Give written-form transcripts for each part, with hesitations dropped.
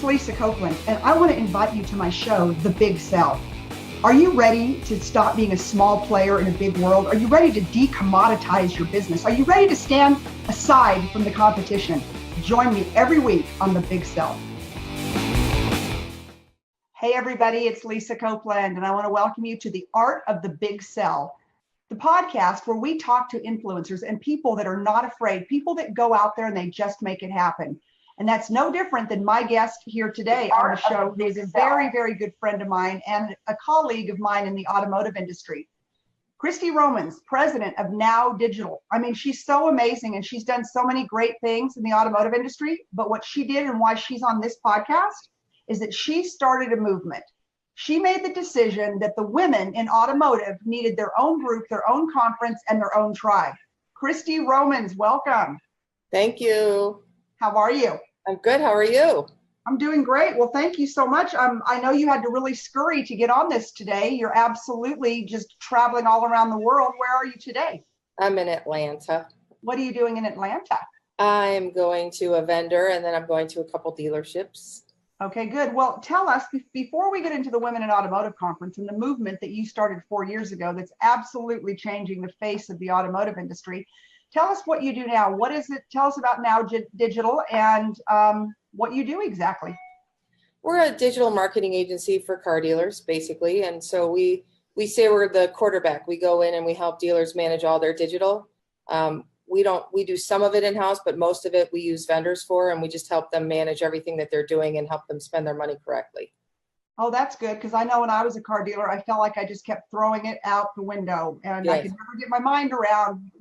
Lisa Copeland, and I want to invite you to my show, The Big Sell. Are you ready to stop being a small player in a big world? Are you ready to decommoditize your business? Are you ready to stand aside from the competition? Join me every week on The Big Sell. Hey everybody, it's Lisa Copeland, and I want to welcome you to The Art of the Big Sell, the podcast where we talk to influencers and people that are not afraid, people that go out there and they just make it happen. And that's no different than my guest here today on the show, who is a very, very good friend of mine and a colleague of mine in the automotive industry. Christy Roman, president of Now Digital. I mean, she's so amazing and she's done so many great things in the automotive industry. But what she did and why she's on this podcast is that she started a movement. She made the decision that the women in automotive needed their own group, their own conference, and their own tribe. Christy Romans, welcome. Thank you. How are you? I'm good. How are you? I'm doing great. Well, thank you so much. I know you had to really scurry to get on this today. You're absolutely just traveling all around the world. Where are you today? I'm in Atlanta. What are you doing in Atlanta? I'm going to a vendor and then I'm going to a couple dealerships. Okay, good. Well, tell us, before we get into the Women in Automotive Conference and the movement that you started 4 years ago that's absolutely changing the face of the automotive industry, tell us what you do now. What is it? Tell us about Now Digital and what you do exactly. We're a digital marketing agency for car dealers, basically. And so we say we're the quarterback. We go in and we help dealers manage all their digital. We do some of it in-house, but most of it we use vendors for, and we just help them manage everything that they're doing and help them spend their money correctly. Oh, that's good, because I know when I was a car dealer, I felt like I just kept throwing it out the window, and yes. I could never get my mind around,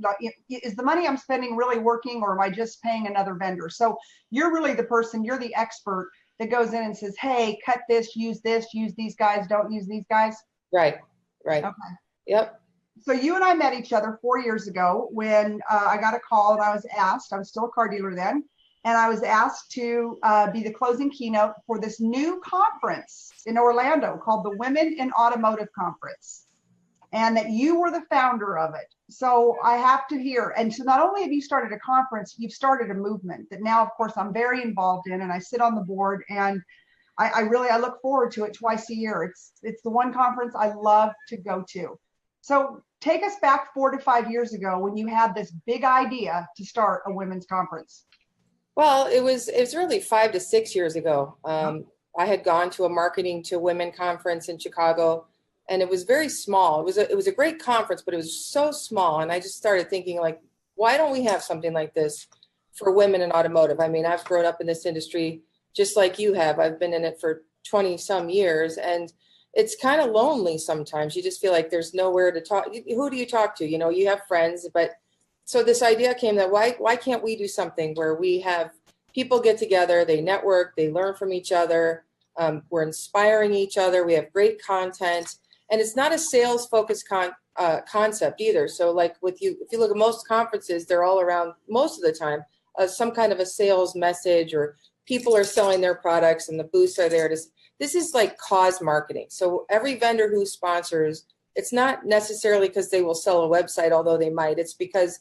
is the money I'm spending really working, or am I just paying another vendor? So you're really the person, you're the expert that goes in and says, hey, cut this, use these guys, don't use these guys. Right. Okay. Yep. So you and I met each other 4 years ago when I got a call and I was still a car dealer then, and I was asked to be the closing keynote for this new conference in Orlando called the Women in Automotive Conference, and that you were the founder of it. So I have to hear, and so not only have you started a conference, you've started a movement that now, of course, I'm very involved in, and I sit on the board, and I look forward to it twice a year. It's the one conference I love to go to. So take us back 4 to 5 years ago when you had this big idea to start a women's conference. Well, it was really 5 to 6 years ago. I had gone to a marketing to women conference in Chicago, and it was very small. It was a great conference, but it was so small. And I just started thinking, like, why don't we have something like this for women in automotive? I mean, I've grown up in this industry just like you have. I've been in it for 20 some years, and it's kind of lonely sometimes. You just feel like there's nowhere to talk. Who do you talk to? You know, you have friends, but so this idea came that why can't we do something where we have people get together, they network, they learn from each other, we're inspiring each other, we have great content, and it's not a sales focused concept either. So like with you, if you look at most conferences, they're all around most of the time some kind of a sales message, or people are selling their products and the booths are there to. This is like cause marketing. So every vendor who sponsors, it's not necessarily because they will sell a website, although they might. It's because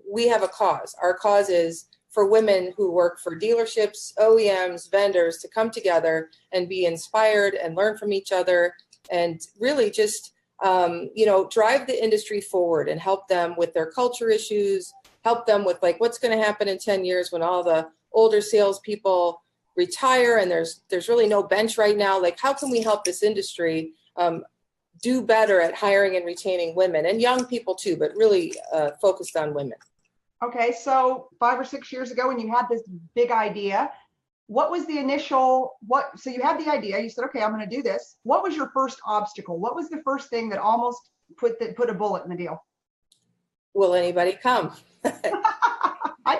we have a cause. Our cause is for women who work for dealerships, OEMs, vendors to come together and be inspired and learn from each other, and really just, drive the industry forward and help them with their culture issues, help them with like what's going to happen in 10 years when all the older salespeople retire and there's really no bench right now. Like, how can we help this industry do better at hiring and retaining women and young people too, but really focused on women? Okay, so 5 or 6 years ago when you had this big idea, what was the initial, so you had the idea, you said, okay, I'm going to do this. What was your first obstacle? What was the first thing that almost put a bullet in the deal? Will anybody come?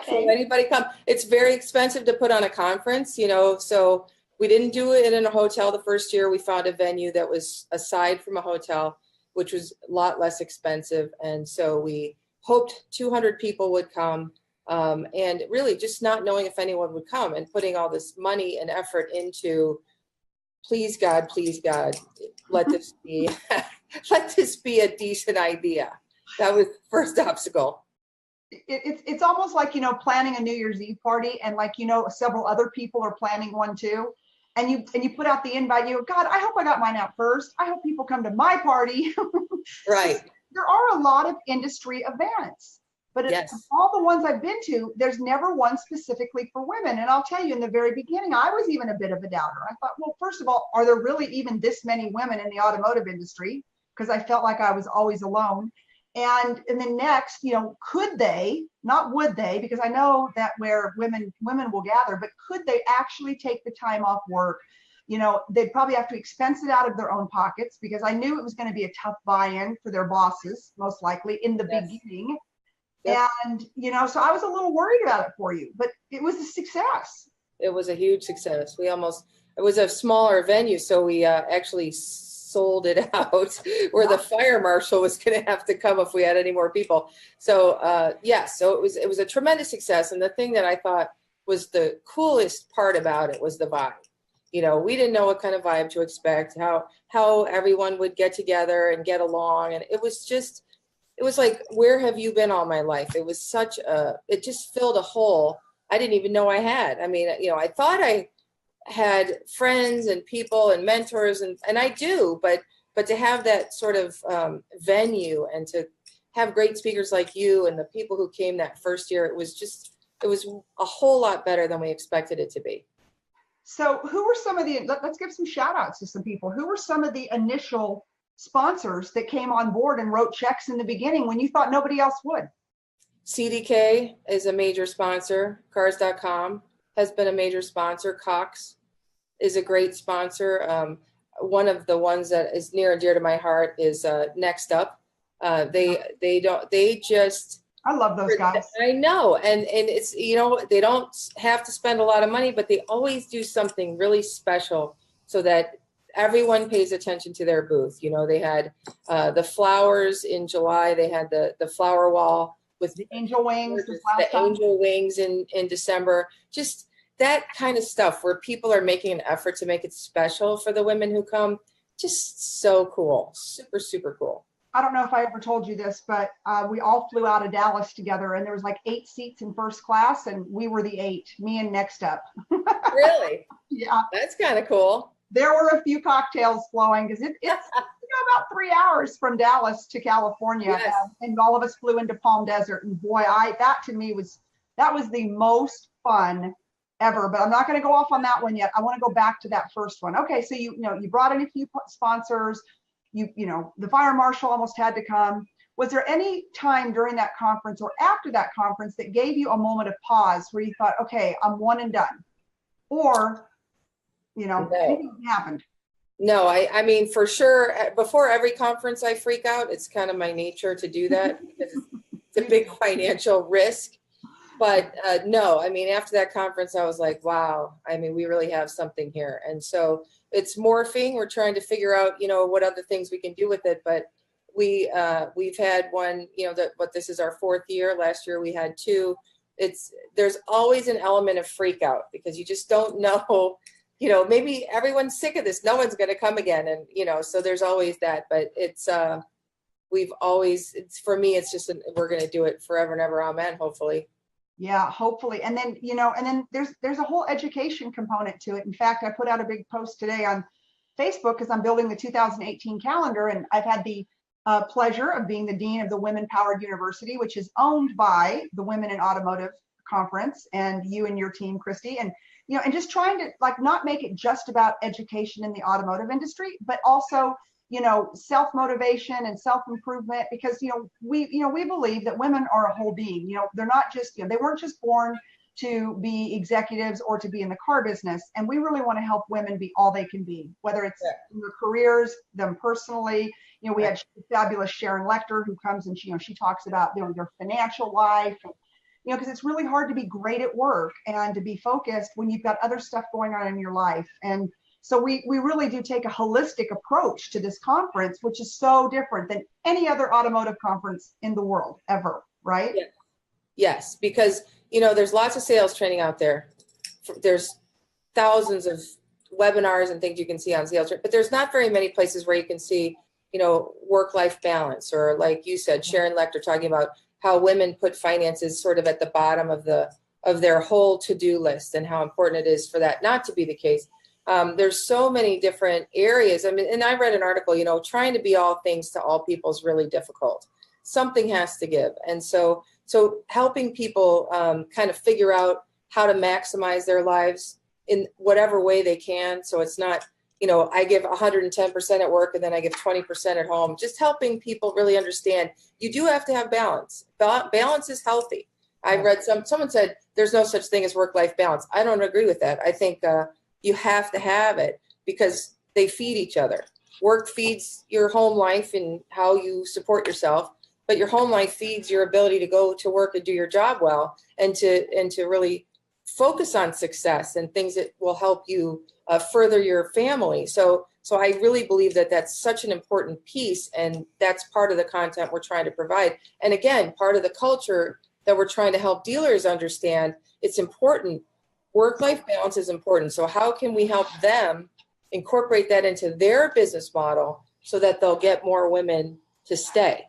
Will anybody come? It's very expensive to put on a conference, so we didn't do it in a hotel the first year. We found a venue that was aside from a hotel, which was a lot less expensive. And so we hoped 200 people would come, and really just not knowing if anyone would come and putting all this money and effort into, please God, let this be, let this be a decent idea. That was the first obstacle. It's almost like, planning a New Year's Eve party, and like, several other people are planning one too. and you put out the invite, and you go, God, I hope I got mine out first. I hope people come to my party. Right. There are a lot of industry events, but Yes. all the ones I've been to, there's never one specifically for women. And I'll tell you, in the very beginning, I was even a bit of a doubter. I thought, well, first of all, are there really even this many women in the automotive industry? Because I felt like I was always alone. And then next, could they, not would they, because I know that where women will gather, but could they actually take the time off work? They'd probably have to expense it out of their own pockets, because I knew it was going to be a tough buy-in for their bosses, most likely in the beginning. Yep. And, so I was a little worried about it for you, but it was a success. It was a huge success. It was a smaller venue, so we actually sold it out where the fire marshal was going to have to come if we had any more people. So so it was a tremendous success. And the thing that I thought was the coolest part about it was the vibe. We didn't know what kind of vibe to expect, how everyone would get together and get along. And it was like, where have you been all my life? It was it just filled a hole I didn't even know I had. I mean, I thought I had friends and people and mentors, and I do, but to have that sort of venue and to have great speakers like you and the people who came that first year, it was a whole lot better than we expected it to be. So who were some of let's give some shout outs to some people. Who were some of the initial sponsors that came on board and wrote checks in the beginning when you thought nobody else would? CDK is a major sponsor. Cars.com has been a major sponsor. Cox is a great sponsor. One of the ones that is near and dear to my heart is Next Up. I love those guys. I know. And it's, they don't have to spend a lot of money, but they always do something really special so that everyone pays attention to their booth. They had the flowers in July. They had the flower wall with the angel wings, angel wings in December. Just that kind of stuff where people are making an effort to make it special for the women who come. Just so cool. Super, super cool. I don't know if I ever told you this, but we all flew out of Dallas together, and there was like 8 seats in first class, and we were the 8, me and Next Up. Really? Yeah. That's kind of cool. There were a few cocktails flowing, because it's about 3 hours from Dallas to California. Yes. And all of us flew into Palm Desert, and boy, that to me was the most fun ever. But I'm not going to go off on that one yet. I want to go back to that first one. Okay, so you brought in a few sponsors. The fire marshal almost had to come. Was there any time during that conference or after that conference that gave you a moment of pause where you thought, okay, I'm one and done? Or, No. anything happened? No, I mean, for sure, before every conference I freak out. It's kind of my nature to do that because it's a big financial risk. But no, I mean, after that conference, I was like, wow, I mean, we really have something here. And so it's morphing. We're trying to figure out, what other things we can do with it. But we've had one, but this is our 4th year. Last year we had 2. There's always an element of freak out because you just don't know, maybe everyone's sick of this. No one's going to come again. And, so there's always that, but for me, it's just, we're going to do it forever and ever. Amen. Hopefully. Yeah, hopefully. And then, there's a whole education component to it. In fact, I put out a big post today on Facebook because I'm building the 2018 calendar, and I've had the pleasure of being the dean of the Women Powered University, which is owned by the Women in Automotive Conference, and you and your team, Christy, and and just trying to not make it just about education in the automotive industry, but also self-motivation and self-improvement, because we believe that women are a whole being. They're not just they weren't just born to be executives or to be in the car business, and we really want to help women be all they can be, whether it's in their careers, them personally. We had fabulous Sharon Lecter who comes and she talks about their financial life, and because it's really hard to be great at work and to be focused when you've got other stuff going on in your life. And so we really do take a holistic approach to this conference, which is so different than any other automotive conference in the world ever, right? Yes, because, there's lots of sales training out there. There's thousands of webinars and things you can see on sales, but there's not very many places where you can see, work-life balance, or like you said, Sharon Lecter talking about how women put finances sort of at the bottom of their whole to-do list and how important it is for that not to be the case. There's so many different areas. I mean, and I read an article, trying to be all things to all people is really difficult. Something has to give. And so helping people kind of figure out how to maximize their lives in whatever way they can. So it's not, I give 110% at work and then I give 20% at home. Just helping people really understand you do have to have balance. Balance is healthy. I read someone said there's no such thing as work-life balance. I don't agree with that. I think you have to have it because they feed each other. Work feeds your home life and how you support yourself, but your home life feeds your ability to go to work and do your job well and to really focus on success and things that will help you further your family. So I really believe that that's such an important piece, and that's part of the content we're trying to provide. And again, part of the culture that we're trying to help dealers understand. It's important. Work-life balance is important. So how can we help them incorporate that into their business model so that they'll get more women to stay?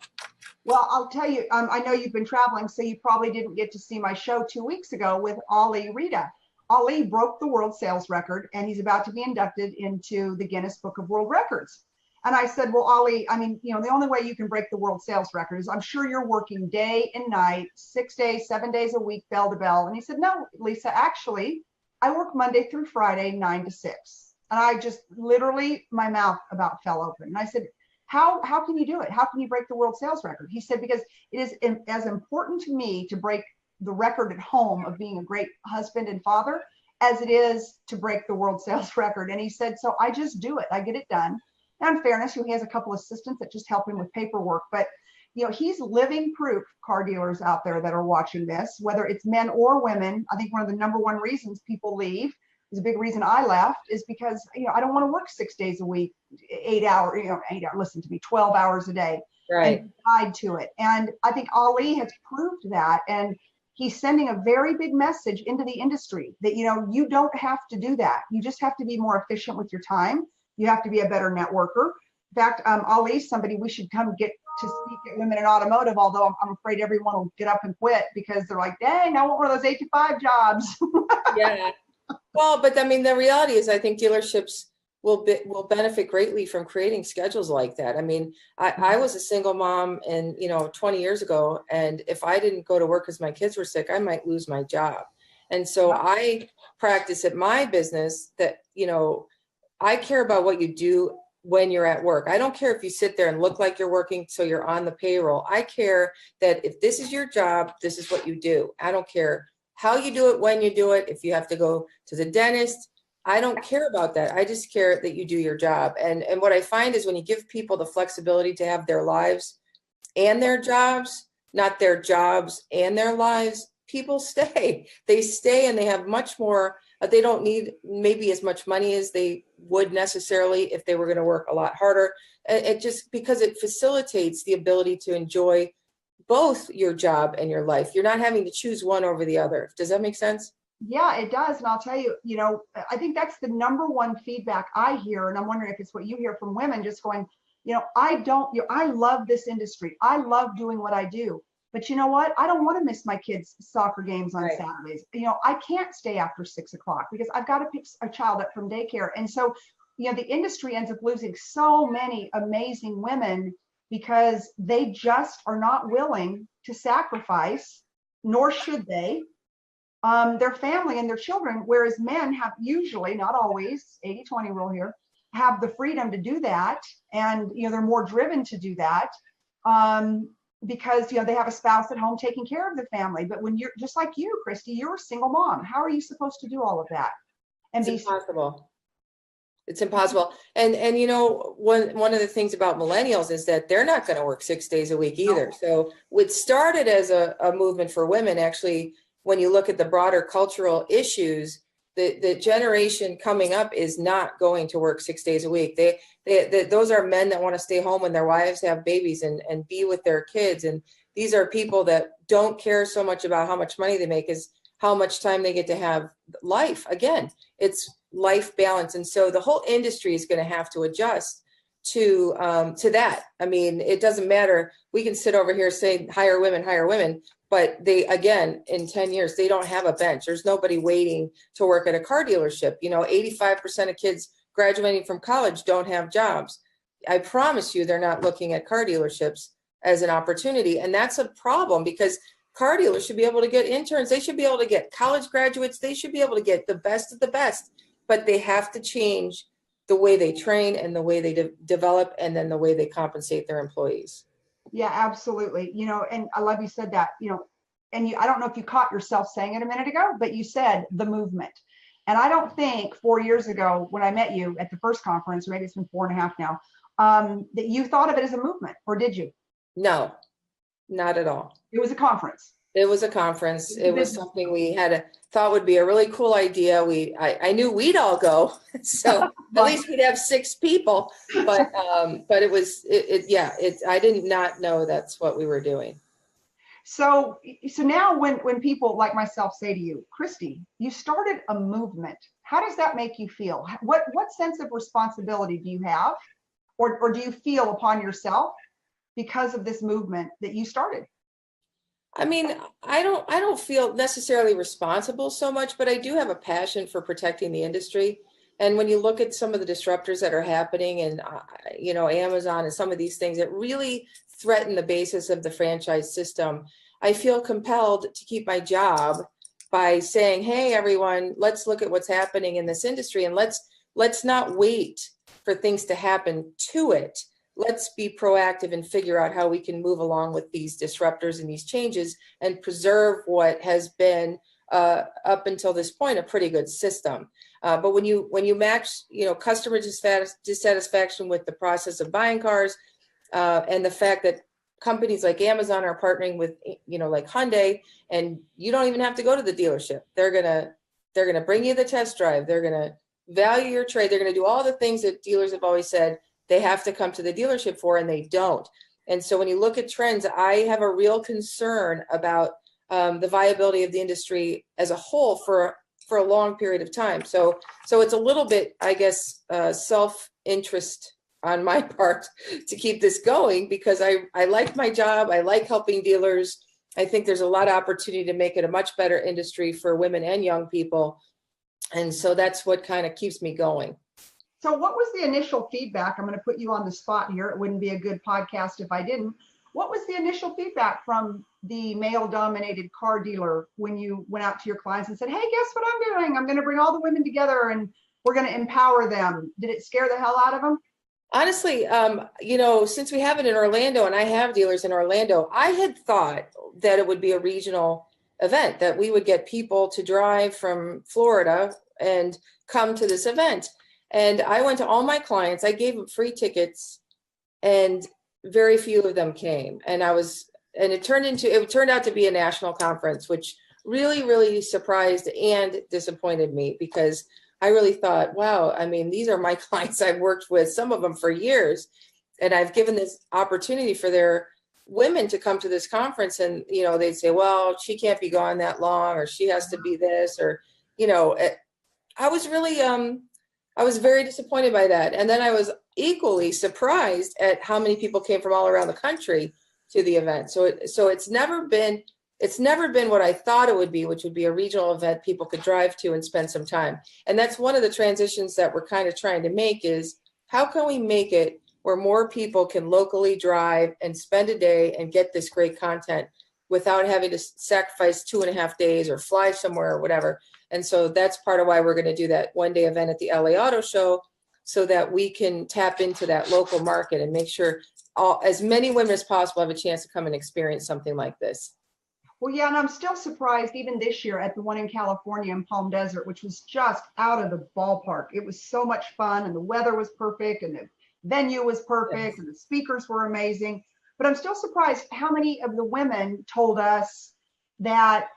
Well, I'll tell you, I know you've been traveling, so you probably didn't get to see my show 2 weeks ago with Ali Rita. Ali broke the world sales record, and he's about to be inducted into the Guinness Book of World Records. And I said, well, Ali, I mean, the only way you can break the world sales record is I'm sure you're working day and night, 6 days, 7 days a week, bell to bell. And he said, no, Lisa, actually, I work Monday through Friday, 9 to 6. And I just literally, my mouth about fell open. And I said, how can you do it? How can you break the world sales record? He said, because it is as important to me to break the record at home of being a great husband and father as it is to break the world sales record. And he said, so I just do it. I get it done. Now, in fairness, he has a couple of assistants that just help him with paperwork, but he's living proof, car dealers out there that are watching this, whether it's men or women. I think one of the number one reasons people leave is a big reason I left is because, I don't want to work 6 days a week, 8 hours, 8 hours, listen to me, 12 hours a day, right, and tied to it. And I think Ali has proved that. And he's sending a very big message into the industry that, you don't have to do that. You just have to be more efficient with your time. You have to be a better networker. In fact, Ali's somebody we should come get to speak at Women in Automotive, although I'm afraid everyone will get up and quit because they're like, dang, I want one of those 8 to 5 jobs. Yeah. Well, but I mean, the reality is I think dealerships will benefit greatly from creating schedules like that. I mean, I was a single mom and, 20 years ago, and if I didn't go to work because my kids were sick, I might lose my job. And so I practice at my business that, I care about what you do when you're at work. I don't care if you sit there and look like you're working so you're on the payroll. I care that if this is your job, this is what you do. I don't care how you do it, when you do it, if you have to go to the dentist. I don't care about that. I just care that you do your job. And what I find is when you give people the flexibility to have their lives and their jobs, not their jobs and their lives, people stay. They stay and they have much more. They don't need maybe as much money as they would necessarily if they were going to work a lot harder. It just because it facilitates the ability to enjoy both your job and your life. You're not having to choose one over the other. Does that make sense? Yeah, it does. And I'll tell you, I think that's the number one feedback I hear. And I'm wondering if it's what you hear from women just going, I love this industry. I love doing what I do. But you know what? I don't want to miss my kids' soccer games on Saturdays. I can't stay after 6 o'clock because I've got to pick a child up from daycare. And so, the industry ends up losing so many amazing women because they just are not willing to sacrifice, nor should they, their family and their children. Whereas men have usually, not always, 80-20 rule here, have the freedom to do that. And, they're more driven to do that. Because they have a spouse at home taking care of the family. But when you're just like you, Christy, you're a single mom. How are you supposed to do all of that? And it's impossible. It's impossible. And one of the things about millennials is that they're not going to work 6 days a week either. So it started as a movement for women. Actually, when you look at the broader cultural issues, the generation coming up is not going to work 6 days a week. Those are men that want to stay home when their wives have babies and be with their kids. And these are people that don't care so much about how much money they make as how much time they get to have life. Again, it's life balance. And so the whole industry is going to have to adjust to that. I mean, it doesn't matter. We can sit over here saying hire women, But they, again, in 10 years, they don't have a bench. There's nobody waiting to work at a car dealership. 85% of kids graduating from college don't have jobs. I promise you, they're not looking at car dealerships as an opportunity. And that's a problem, because car dealers should be able to get interns. They should be able to get college graduates. They should be able to get the best of the best, but they have to change the way they train and the way they develop, and then the way they compensate their employees. Yeah, absolutely. And I love you said that, and I don't know if you caught yourself saying it a minute ago, but you said the movement. And I don't think 4 years ago when I met you at the first conference, or maybe it's been 4.5 now, that you thought of it as a movement, or did you? No, not at all. It was a conference. It was a conference. It was something we thought would be a really cool idea. I knew we'd all go, so at least we'd have 6 people. But I did not know that's what we were doing. So now when people like myself say to you, Christy, you started a movement, how does that make you feel? What sense of responsibility do you have, or do you feel upon yourself because of this movement that you started? I mean, I don't feel necessarily responsible so much, but I do have a passion for protecting the industry. And when you look at some of the disruptors that are happening, and Amazon and some of these things that really threaten the basis of the franchise system, I feel compelled to keep my job by saying, hey, everyone, let's look at what's happening in this industry, and let's not wait for things to happen to it. Let's be proactive and figure out how we can move along with these disruptors and these changes and preserve what has been up until this point a pretty good system. But when you match, customer dissatisfaction with the process of buying cars, and the fact that companies like Amazon are partnering with, like Hyundai, and you don't even have to go to the dealership. They're gonna bring you the test drive. They're gonna value your trade. They're gonna do all the things that dealers have always said they have to come to the dealership for, and they don't. And so when you look at trends, I have a real concern about the viability of the industry as a whole for a long period of time. So it's a little bit, I guess, self-interest on my part to keep this going, because I like my job. I like helping dealers. I think there's a lot of opportunity to make it a much better industry for women and young people. And so that's what kind of keeps me going. So what was the initial feedback? I'm going to put you on the spot here. It wouldn't be a good podcast if I didn't. What was the initial feedback from the male-dominated car dealer when you went out to your clients and said, hey, guess what I'm doing? I'm going to bring all the women together and we're going to empower them. Did it scare the hell out of them? Honestly, since we have it in Orlando, and I have dealers in Orlando, I had thought that it would be a regional event, that we would get people to drive from Florida and come to this event. And I went to all my clients, I gave them free tickets, and very few of them came. And it turned out to be a national conference, which really, really surprised and disappointed me, because I really thought, wow, I mean, these are my clients I've worked with, some of them for years, and I've given this opportunity for their women to come to this conference, and, they'd say, well, she can't be gone that long, or she has to be this, or, I was really, I was very disappointed by that. And then I was equally surprised at how many people came from all around the country to the event. So it's never been what I thought it would be, which would be a regional event people could drive to and spend some time. And that's one of the transitions that we're kind of trying to make, is how can we make it where more people can locally drive and spend a day and get this great content without having to sacrifice 2.5 days or fly somewhere or whatever. And so that's part of why we're going to do that one-day event at the LA Auto Show, so that we can tap into that local market and make sure as many women as possible have a chance to come and experience something like this. Well, yeah, and I'm still surprised even this year at the one in California in Palm Desert, which was just out of the ballpark. It was so much fun, and the weather was perfect, and the venue was perfect, yes, and the speakers were amazing. But I'm still surprised how many of the women told us that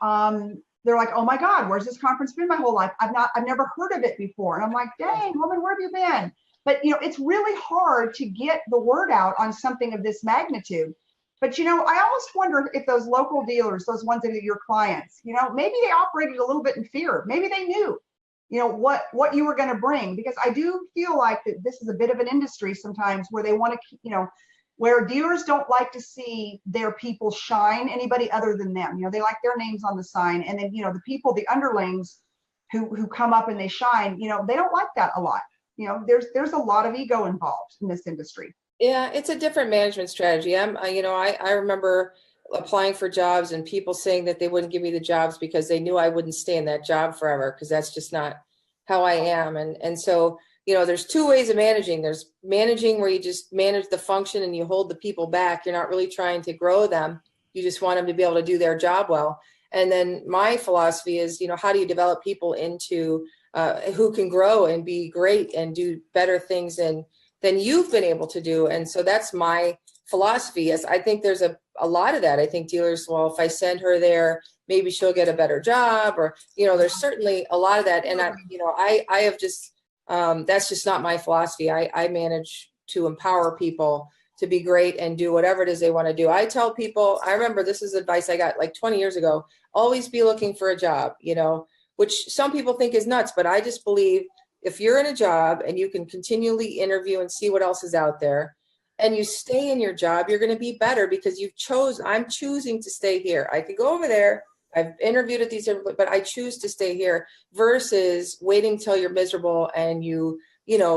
they're like, oh my God, where's this conference been my whole life? I've never heard of it before. And I'm like, dang, woman, where have you been? But it's really hard to get the word out on something of this magnitude. But I almost wonder if those local dealers, those ones that are your clients, maybe they operated a little bit in fear. Maybe they knew, what you were going to bring, because I do feel like that this is a bit of an industry sometimes where they want to, where dealers don't like to see their people shine anybody other than them. You know, they like their names on the sign. And then, you know, the people, the underlings who come up and they shine, you know, they don't like that a lot. You know, there's a lot of ego involved in this industry. Yeah, it's a different management strategy. I remember applying for jobs and people saying that they wouldn't give me the jobs because they knew I wouldn't stay in that job forever, because that's just not how I am. And so, you know, there's two ways of managing. There's managing where you just manage the function and you hold the people back. You're not really trying to grow them. You just want them to be able to do their job well. And then my philosophy is, you know, how do you develop people into who can grow and be great and do better things than you've been able to do. And so that's my philosophy. Is I think there's a lot of that. I think dealers, well, if I send her there, maybe she'll get a better job, or, you know, there's certainly a lot of that. And I have just, that's just not my philosophy. I manage to empower people to be great and do whatever it is they want to do. I tell people, I remember this is advice I got like 20 years ago, always be looking for a job, you know, which some people think is nuts, but I just believe if you're in a job and you can continually interview and see what else is out there and you stay in your job, you're going to be better because I'm choosing to stay here. I could go over there. I've interviewed at these, but I choose to stay here versus waiting till you're miserable and you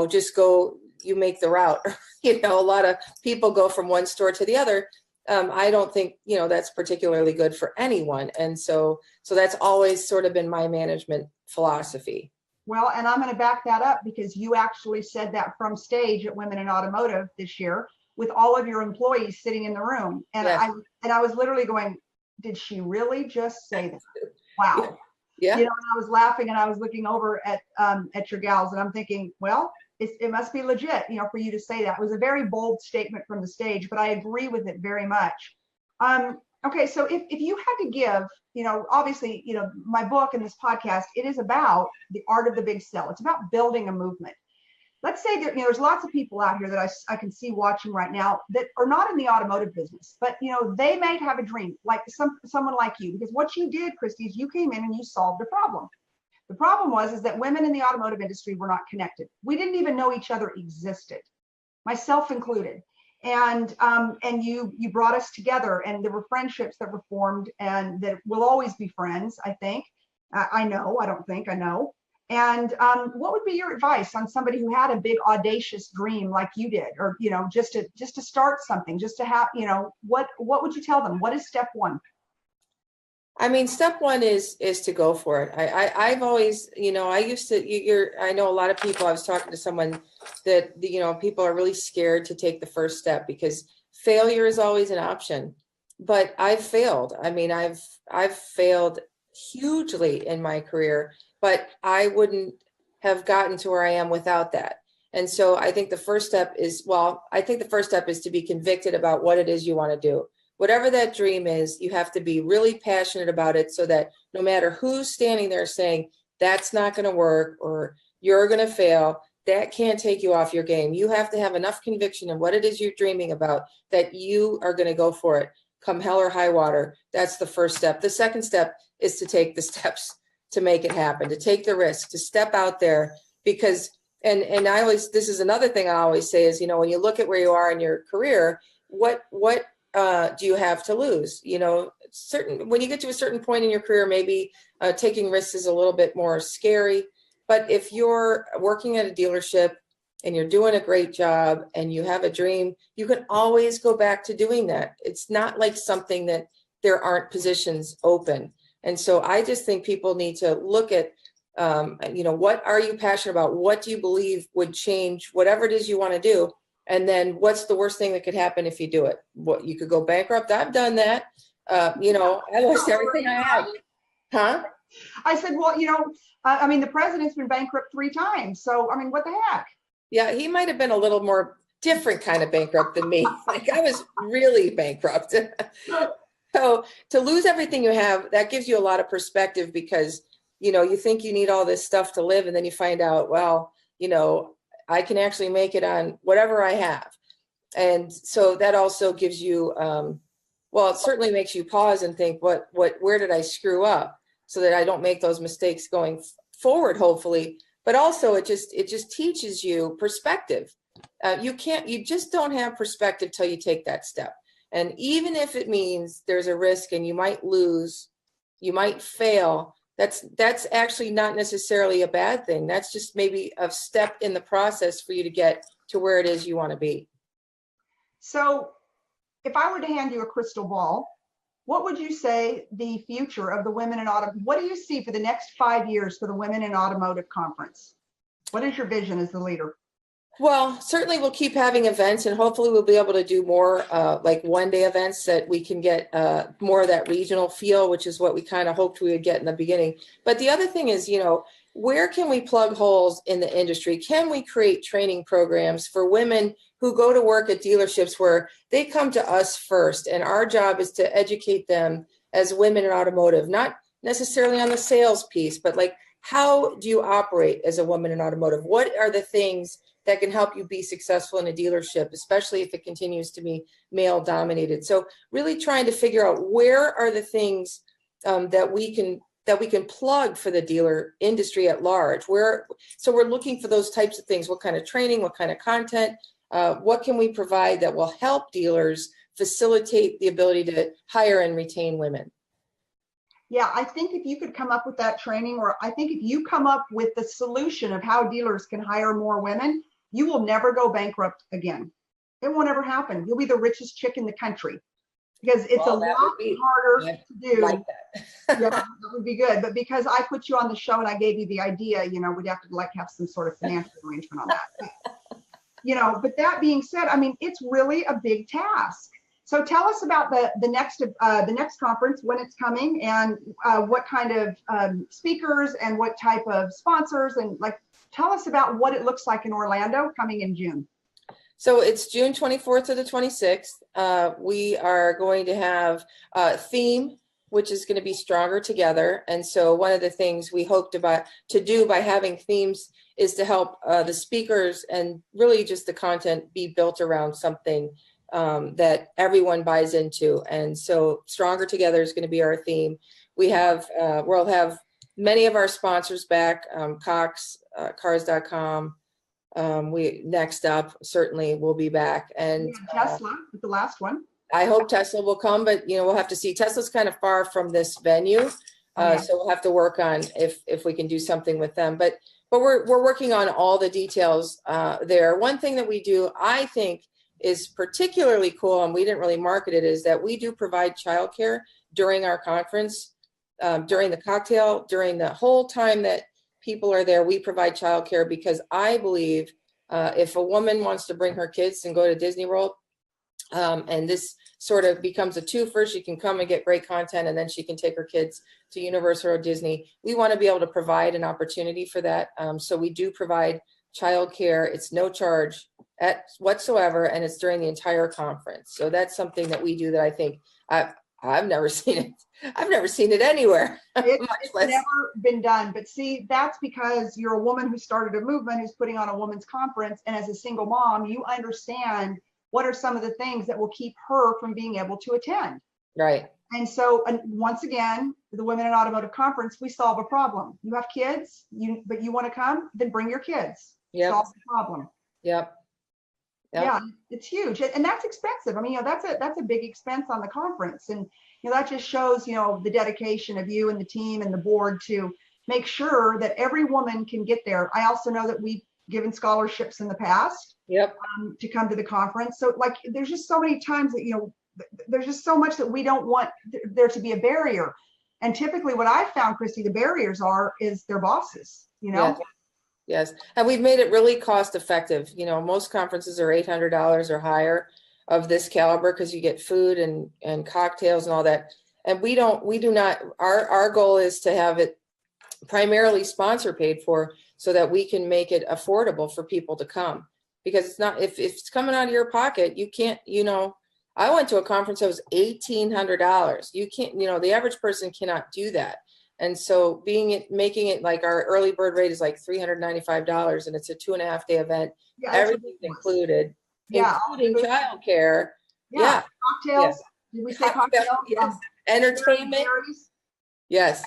just go, you make the route. You know, a lot of people go from one store to the other. I don't think, you know, that's particularly good for anyone. And so that's always sort of been my management philosophy. Well, and I'm going to back that up because you actually said that from stage at Women in Automotive this year with all of your employees sitting in the room. And yes. I was literally going, did she really just say that? Wow. Yeah. You know, and I was laughing and I was looking over at your gals and I'm thinking, well, it must be legit, you know, for you to say that. It was a very bold statement from the stage, but I agree with it very much. Okay, so if you had to give, you know, obviously, you know, my book and this podcast, it is about the art of the big sell. It's about building a movement. Let's say that, you know, there's lots of people out here that I can see watching right now that are not in the automotive business, but, you know, they might have a dream, like someone like you, because what you did, Christy, is you came in and you solved a problem. The problem is that women in the automotive industry were not connected. We didn't even know each other existed, myself included. And you brought us together, and there were friendships that were formed, and that will always be friends. I think, I know. I don't think I know. And what would be your advice on somebody who had a big audacious dream like you did, or, you know, just to start something, just to have, you know, what would you tell them? What is step one? I mean, step one is to go for it. I've always, you know, I know a lot of people. I was talking to someone that, you know, people are really scared to take the first step because failure is always an option. But I've failed. I mean, I've failed hugely in my career, but I wouldn't have gotten to where I am without that. And so I think the first step is to be convicted about what it is you want to do. Whatever that dream is, you have to be really passionate about it so that no matter who's standing there saying that's not going to work or you're going to fail, that can't take you off your game. You have to have enough conviction in what it is you're dreaming about that you are going to go for it, come hell or high water. That's the first step. The second step is to take the steps to make it happen, to take the risk, to step out there because, and this is another thing I always say is, you know, when you look at where you are in your career, what do you have to lose? You know, when you get to a certain point in your career, maybe taking risks is a little bit more scary. But if you're working at a dealership and you're doing a great job and you have a dream, you can always go back to doing that. It's not like something that there aren't positions open. And so I just think people need to look at, you know, what are you passionate about? What do you believe would change whatever it is you want to do? And then what's the worst thing that could happen if you do it? What, you could go bankrupt. I've done that. You know, I lost everything I had. Huh? I said, well, you know, I mean, the president's been bankrupt 3 times. So, I mean, what the heck? Yeah, he might have been a little more different kind of bankrupt than me. Like I was really bankrupt. So to lose everything you have, that gives you a lot of perspective because, you know, you think you need all this stuff to live. And then you find out, well, you know, I can actually make it on whatever I have. And so that also gives you, well, it certainly makes you pause and think, where did I screw up so that I don't make those mistakes going forward, hopefully. But also it just teaches you perspective. you just don't have perspective till you take that step. And even if it means there's a risk and you might lose, you might fail, that's actually not necessarily a bad thing. That's just maybe a step in the process for you to get to where it is you want to be. So if I were to hand you a crystal ball, what would you say the future of the Women in Automotive, what do you see for the next 5 years for the Women in Automotive Conference? What is your vision as the leader? Well, certainly we'll keep having events, and hopefully we'll be able to do more like one-day events that we can get more of that regional feel, which is what we kind of hoped we would get in the beginning. But the other thing is, where can we plug holes in the industry? Can we create training programs for women who go to work at dealerships where they come to us first, and our job is to educate them as women in automotive, not necessarily on the sales piece, but like, how do you operate as a woman in automotive? What are the things that can help you be successful in a dealership, especially if it continues to be male dominated? So really trying to figure out where are the things that we can plug for the dealer industry at large. So we're looking for those types of things. What kind of training, what kind of content, what can we provide that will help dealers facilitate the ability to hire and retain women? Yeah, I think if you could come up with that training, or I think if you come up with the solution of how dealers can hire more women, you will never go bankrupt again. It won't ever happen. You'll be the richest chick in the country, because it's a lot harder to do. Like that. Yeah, that would be good. But because I put you on the show and I gave you the idea, we'd have to have some sort of financial arrangement on that. But that being said, I mean, it's really a big task. So tell us about the next conference, when it's coming, and what kind of speakers and what type of sponsors, and tell us about what it looks like in Orlando coming in June. So it's June 24th to the 26th. We are going to have a theme, which is going to be Stronger Together. And so one of the things we hope to do by having themes is to help the speakers and really just the content be built around something that everyone buys into. And so Stronger Together is going to be our theme. We'll have many of our sponsors back, Cox, Cars.com. Next up, certainly we'll be back. And Tesla with the last one. I hope Tesla will come, but we'll have to see. Tesla's kind of far from this venue. So we'll have to work on if we can do something with them. But we're working on all the details there. One thing that we do, I think, is particularly cool, and we didn't really market it, is that we do provide childcare during our conference, during the cocktail, during the whole time that people are there. We provide childcare because I believe if a woman wants to bring her kids and go to Disney World, and this sort of becomes a twofer, she can come and get great content, and then she can take her kids to Universal or Disney. We want to be able to provide an opportunity for that. So we do provide childcare. It's no charge whatsoever, and it's during the entire conference. So that's something that we do that I think I've never seen it. I've never seen it anywhere. It's never been done. But see, that's because you're a woman who started a movement, who's putting on a women's conference, and as a single mom, you understand what are some of the things that will keep her from being able to attend. Right. And so, once again, the Women in Automotive Conference, we solve a problem. You have kids, but you want to come, then bring your kids. Yep. Solve the problem. Yep. Yeah, it's huge, and that's expensive. I mean, that's a big expense on the conference, and that just shows the dedication of you and the team and the board to make sure that every woman can get there. I also know that we've given scholarships in the past. Yep. To come to the conference. So there's just so many times that there's just so much that we don't want there to be a barrier. And typically, what I've found, Christy, the barriers is their bosses. Yes. And we've made it really cost effective. Most conferences are $800 or higher of this caliber because you get food and cocktails and all that. And we do not, our goal is to have it primarily sponsor paid for so that we can make it affordable for people to come. Because it's not, if it's coming out of your pocket, you can't, I went to a conference that was $1,800. You can't, the average person cannot do that. And so making it like our early bird rate is like $395, and it's a 2.5-day event. Yeah, everything's included, including childcare. Yeah. Cocktails. Did we say cocktails? Yes. Entertainment. Yes.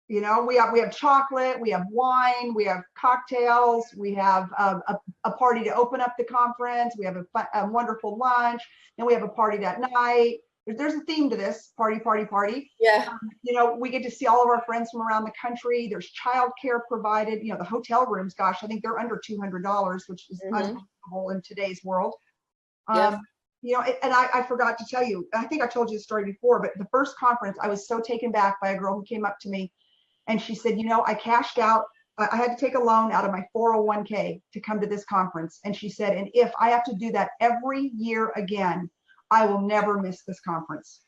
You know, we have chocolate, we have wine, we have cocktails, we have a party to open up the conference, we have a wonderful lunch, and we have a party that night. There's a theme to this party, party, party. Yeah. You know, we get to see all of our friends from around the country. There's childcare provided. You know, the hotel rooms, gosh, I think they're under $200, which is unbelievable in today's world. Yes. You know, and I forgot to tell you, I think I told you the story before, but the first conference, I was so taken back by a girl who came up to me and she said, you know, I cashed out, I had to take a loan out of my 401k to come to this conference. And she said, and if I have to do that every year again, I will never miss this conference.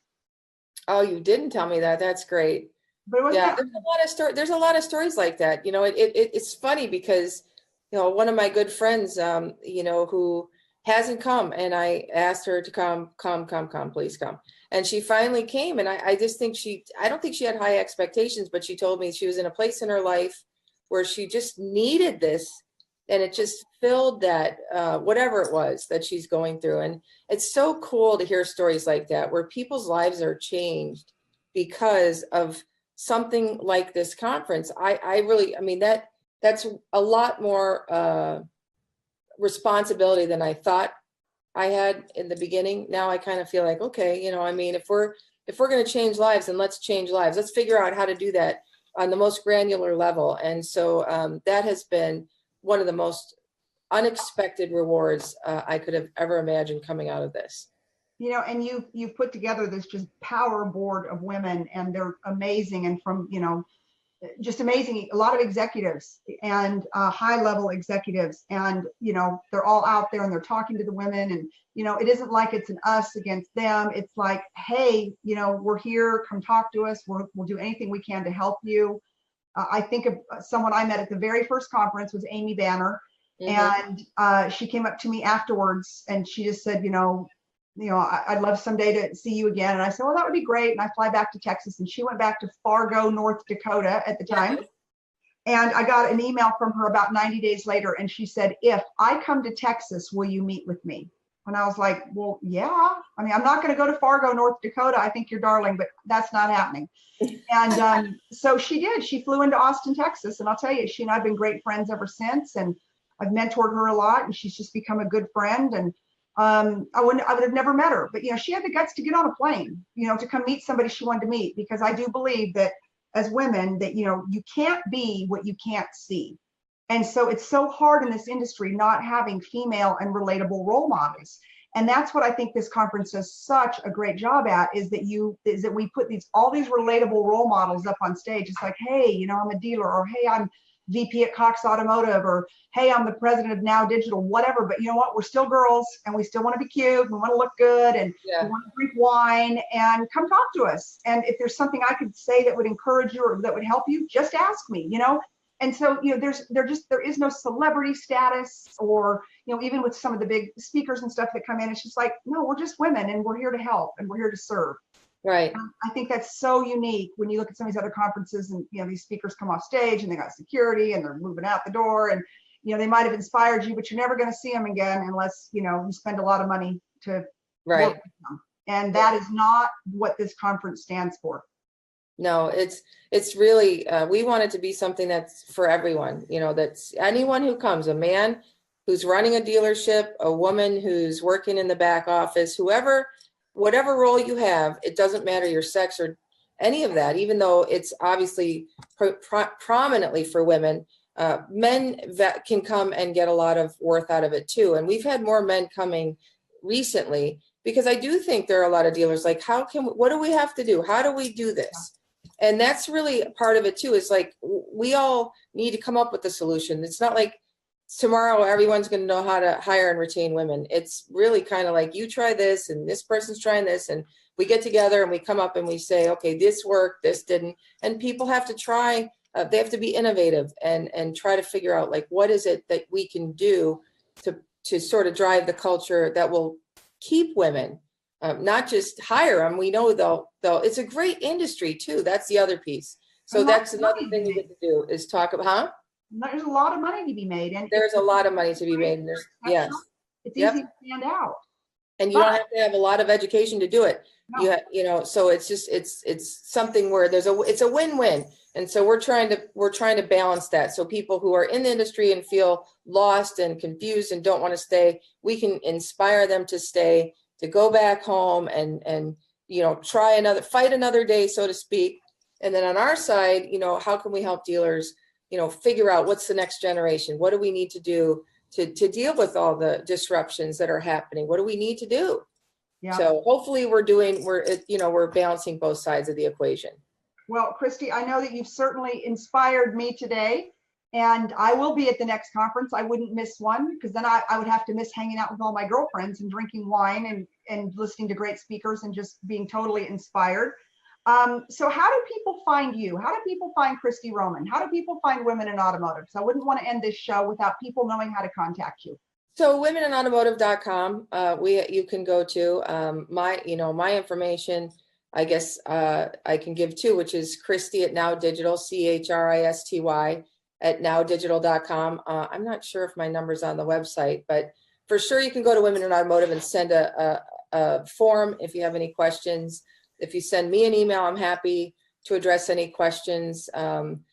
Oh, you didn't tell me that. That's great. But it was Yeah, there's a lot of stories like that. You know, it's funny because, you know, one of my good friends, you know, who hasn't come, and I asked her to come, please come. And she finally came, and I just think I don't think she had high expectations, but she told me she was in a place in her life where she just needed this, and it just filled that, whatever it was that she's going through. And it's so cool to hear stories like that, where people's lives are changed because of something like this conference. I mean, that's a lot more responsibility than I thought I had in the beginning. Now I kind of feel like, okay, you know, I mean, if we're going to change lives, then let's change lives. Let's figure out how to do that on the most granular level. And so that has been one of the most unexpected rewards I could have ever imagined coming out of this. You know, and you've put together this just power board of women, and they're amazing. And from, you know, just amazing, a lot of executives and high level executives, and you know, they're all out there and they're talking to the women. And you know, it isn't like it's an us against them. It's like, hey, you know, we're here, come talk to us, we'll do anything we can to help you. I think of someone I met at the very first conference was Amy Banner. And she came up to me afterwards and she just said, you know, I'd love someday to see you again. And I said, well, that would be great. And I fly back to Texas, and she went back to Fargo, North Dakota at the time. And I got an email from her about 90 days later. And she said, if I come to Texas, will you meet with me? And I was like, well, yeah. I mean, I'm not going to go to Fargo, North Dakota. I think you're darling, but that's not happening. And so she did. She flew into Austin, Texas. And I'll tell you, she and I have been great friends ever since. And I've mentored her a lot, and she's just become a good friend. And I would have never met her, but you know, she had the guts to get on a plane, you know, to come meet somebody she wanted to meet, because I do believe that as women that, you know, you can't be what you can't see. And so it's so hard in this industry not having female and relatable role models. And that's what I think this conference does such a great job at, is that we put all these relatable role models up on stage. It's like, hey, you know, I'm a dealer, or hey, I'm VP at Cox Automotive, or hey, I'm the president of Now Digital, whatever. But you know what? We're still girls, and we still want to be cute. We want to look good, and we want to drink wine, and come talk to us. And if there's something I could say that would encourage you or that would help you, just ask me, you know? And so, you know, there is no celebrity status, or, you know, even with some of the big speakers and stuff that come in, it's just like, no, we're just women, and we're here to help, and we're here to serve. Right. I think that's so unique when you look at some of these other conferences, and you know, these speakers come off stage and they got security and they're moving out the door, and you know, they might have inspired you, but you're never going to see them again unless, you know, you spend a lot of money to work with them. And that is not what this conference stands for. No, it's really, we want it to be something that's for everyone, you know, that's anyone who comes, a man who's running a dealership, a woman who's working in the back office, whatever role you have, it doesn't matter your sex or any of that, even though it's obviously prominently for women. Men that can come and get a lot of worth out of it too. And we've had more men coming recently, because I do think there are a lot of dealers like, what do we have to do? How do we do this? And that's really part of it too. It's like, we all need to come up with a solution. It's not like tomorrow everyone's going to know how to hire and retain women. It's really kind of like, you try this and this person's trying this, and we get together and we come up and we say, okay, this worked, this didn't. And people have to try, they have to be innovative and try to figure out, like, what is it that we can do to sort of drive the culture that will keep women, not just hire them. We know though it's a great industry too. That's the other piece. So that's another thing we get to do, is talk about, There's a lot of money to be made, and there's a lot of money to be made. And it's easy to stand out. And you don't have to have a lot of education to do it. No. So it's something where it's a win-win. And so we're trying to balance that. So people who are in the industry and feel lost and confused and don't want to stay, we can inspire them to stay, to go back home and fight another day, so to speak. And then on our side, how can we help dealers, figure out what's the next generation? What do we need to do to deal with all the disruptions that are happening? What do we need to do? Yeah. So hopefully we're balancing both sides of the equation. Well, Christy, I know that you've certainly inspired me today, and I will be at the next conference. I wouldn't miss one, because then I would have to miss hanging out with all my girlfriends and drinking wine and listening to great speakers and just being totally inspired. So how do people find you? How do people find Christy Roman? How do people find Women in Automotive? So I wouldn't want to end this show without people knowing how to contact you. So womeninautomotive.com, you can go to my information. I guess I can give too, which is Christy at Now Digital, CHRISTY at nowdigital.com. I'm not sure if my number's on the website, but for sure you can go to Women in Automotive and send a form if you have any questions. If you send me an email, I'm happy to address any questions. I'm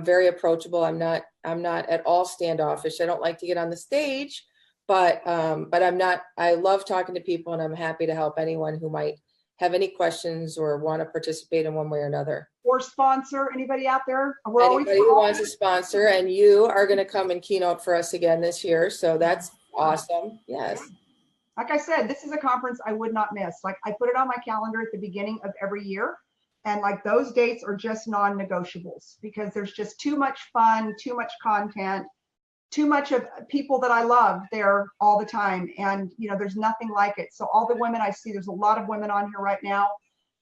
very approachable. I'm not at all standoffish. I don't like to get on the stage, but I'm not. I love talking to people, and I'm happy to help anyone who might have any questions or want to participate in one way or another. Or sponsor anybody out there. Anybody who wants to sponsor, and you are going to come and keynote for us again this year, so that's awesome. Yes. Like I said, this is a conference I would not miss. Like, I put it on my calendar at the beginning of every year, and like those dates are just non-negotiables, because there's just too much fun, too much content, too much of people that I love there all the time. And, there's nothing like it. So all the women I see, there's a lot of women on here right now.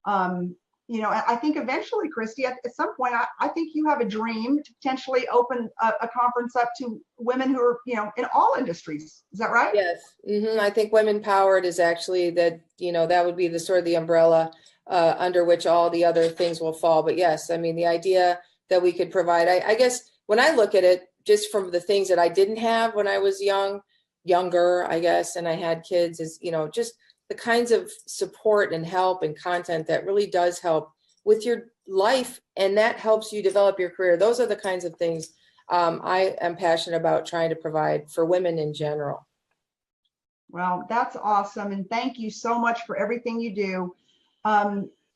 I think eventually, Christy, at some point, I think you have a dream to potentially open a conference up to women who are, in all industries. Is that right? Yes. Mm-hmm. I think Women Powered is actually that would be the sort of the umbrella under which all the other things will fall. But yes, I mean, the idea that we could provide, I guess when I look at it, just from the things that I didn't have when I was younger, I guess, and I had kids, is, just the kinds of support and help and content that really does help with your life, and that helps you develop your career. Those are the kinds of things I am passionate about trying to provide for women in general. Well, that's awesome, and thank you so much for everything you do.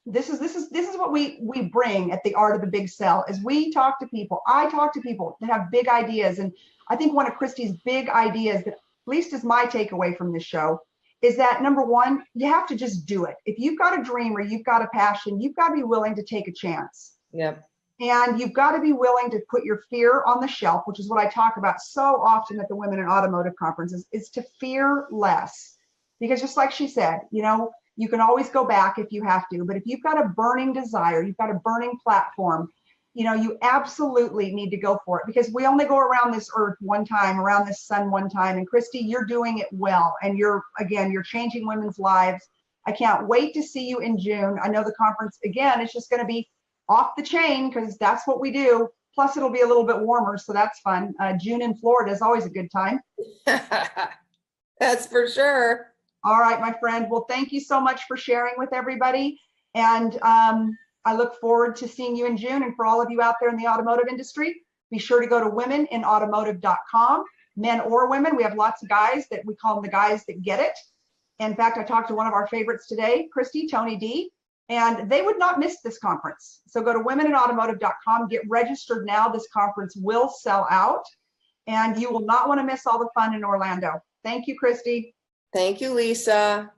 This is what we bring at the Art of the Big Sell. Is we talk to people. I talk to people that have big ideas, and I think one of Christy's big ideas, that at least is my takeaway from this show, is that number one, you have to just do it. If you've got a dream or you've got a passion, you've got to be willing to take a chance. Yep. And you've got to be willing to put your fear on the shelf, which is what I talk about so often at the Women in Automotive conferences, is to fear less. Because just like she said, you can always go back if you have to, but if you've got a burning desire, you've got a burning platform, you absolutely need to go for it, because we only go around this earth one time, around this sun one time. And Christy, you're doing it well. And you're changing women's lives. I can't wait to see you in June. I know the conference, again, it's just going to be off the chain, because that's what we do. Plus it'll be a little bit warmer, so that's fun. June in Florida is always a good time. That's for sure. All right, my friend. Well, thank you so much for sharing with everybody. And I look forward to seeing you in June. And for all of you out there in the automotive industry, be sure to go to womeninautomotive.com, men or women. We have lots of guys that we call them the guys that get it. In fact, I talked to one of our favorites today, Christy, Tony D, and they would not miss this conference. So go to womeninautomotive.com, get registered now. This conference will sell out, and you will not want to miss all the fun in Orlando. Thank you, Christy. Thank you, Lisa.